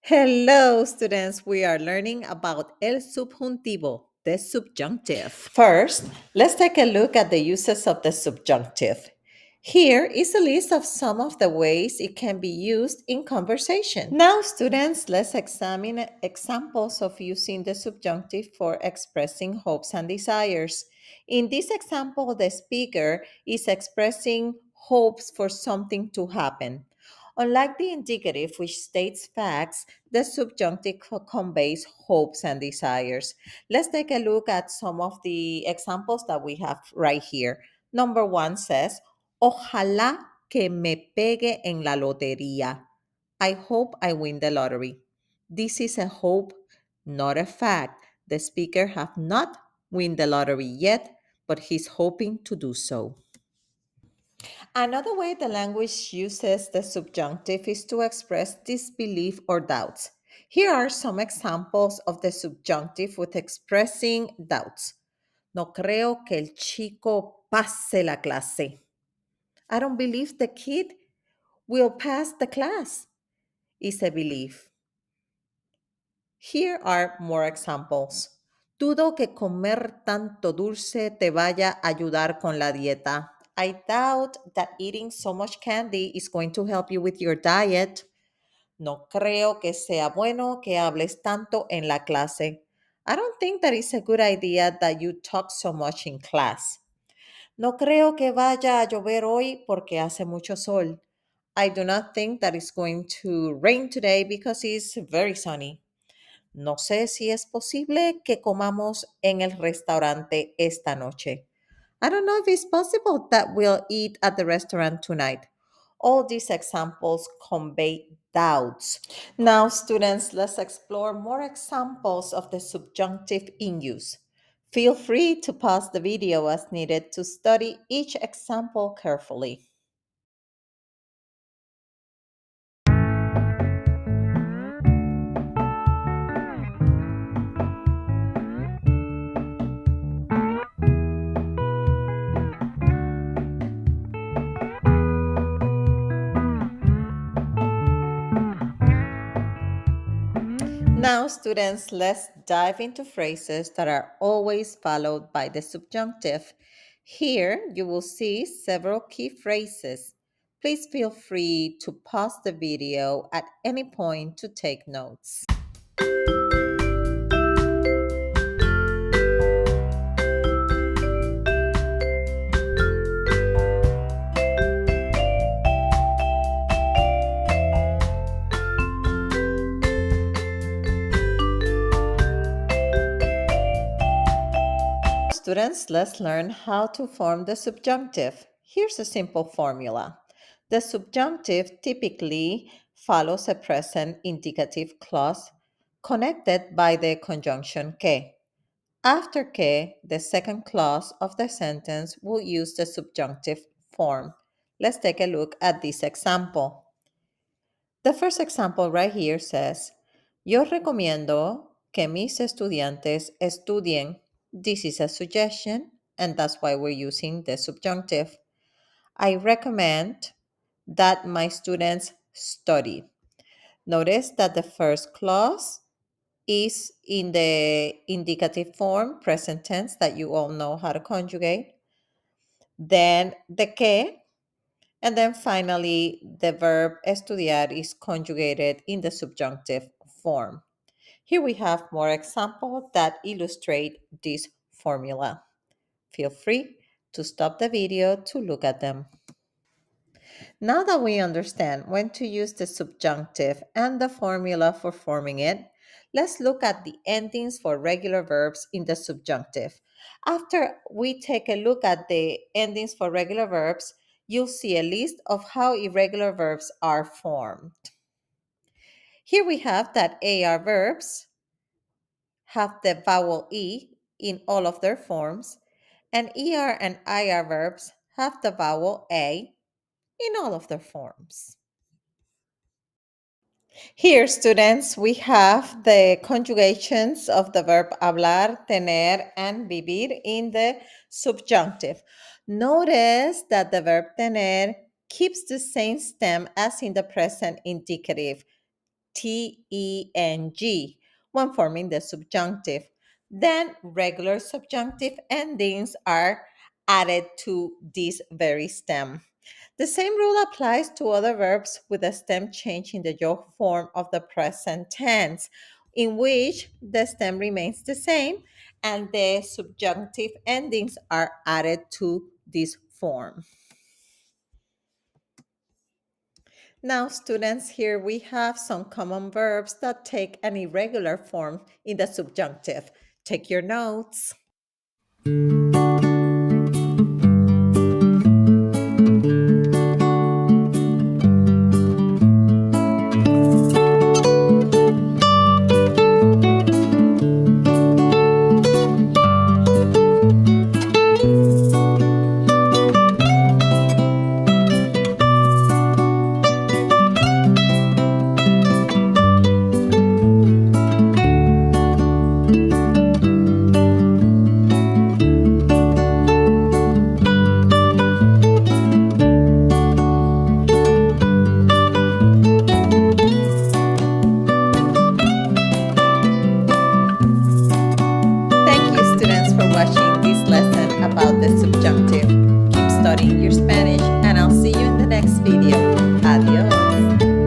Hello, students. We are learning about el subjuntivo, the subjunctive. First, let's take a look at the uses of the subjunctive. Here is a list of some of the ways it can be used in conversation. Now, students, let's examine examples of using the subjunctive for expressing hopes and desires. In this example, the speaker is expressing hopes for something to happen. Unlike the indicative, which states facts, the subjunctive conveys hopes and desires. Let's take a look at some of the examples that we have right here. Number one says, Ojalá que me pegue en la lotería. I hope I win the lottery. This is a hope, not a fact. The speaker have not win the lottery yet, but he's hoping to do so. Another way the language uses the subjunctive is to express disbelief or doubts. Here are some examples of the subjunctive with expressing doubts. No creo que el chico pase la clase. I don't believe the kid will pass the class, is a belief. Here are more examples. Dudo que comer tanto dulce te vaya a ayudar con la dieta. I doubt that eating so much candy is going to help you with your diet. No creo que sea bueno que hables tanto en la clase. I don't think that it's a good idea that you talk so much in class. No creo que vaya a llover hoy porque hace mucho sol. I do not think that it's going to rain today because it's very sunny. No sé si es posible que comamos en el restaurante esta noche. I don't know if it's possible that we'll eat at the restaurant tonight. All these examples convey doubts. Now, students, let's explore more examples of the subjunctive in use. Feel free to pause the video as needed to study each example carefully. Now, students, let's dive into phrases that are always followed by the subjunctive. Here, you will see several key phrases. Please feel free to pause the video at any point to take notes. Students, let's learn how to form the subjunctive. Here's a simple formula. The subjunctive typically follows a present indicative clause connected by the conjunction que. After que, the second clause of the sentence will use the subjunctive form. Let's take a look at this example. The first example right here says, Yo recomiendo que mis estudiantes estudien. This is a suggestion, and that's why we're using the subjunctive. I recommend that my students study. Notice that the first clause is in the indicative form, present tense, that you all know how to conjugate. Then the que, and then finally the verb estudiar is conjugated in the subjunctive form. Here we have more examples that illustrate this formula. Feel free to stop the video to look at them. Now that we understand when to use the subjunctive and the formula for forming it, let's look at the endings for regular verbs in the subjunctive. After we take a look at the endings for regular verbs, you'll see a list of how irregular verbs are formed. Here we have that AR verbs have the vowel E in all of their forms, and ER and IR verbs have the vowel A in all of their forms. Here, students, we have the conjugations of the verb hablar, tener, and vivir in the subjunctive. Notice that the verb tener keeps the same stem as in the present indicative. T-E-N-G when forming the subjunctive. Then regular subjunctive endings are added to this very stem. The same rule applies to other verbs with a stem change in the yaw form of the present tense, in which the stem remains the same and the subjunctive endings are added to this form. Now, students, here we have some common verbs that take an irregular form in the subjunctive. Take your notes. Thank you, students, for watching this lesson about the subjunctive.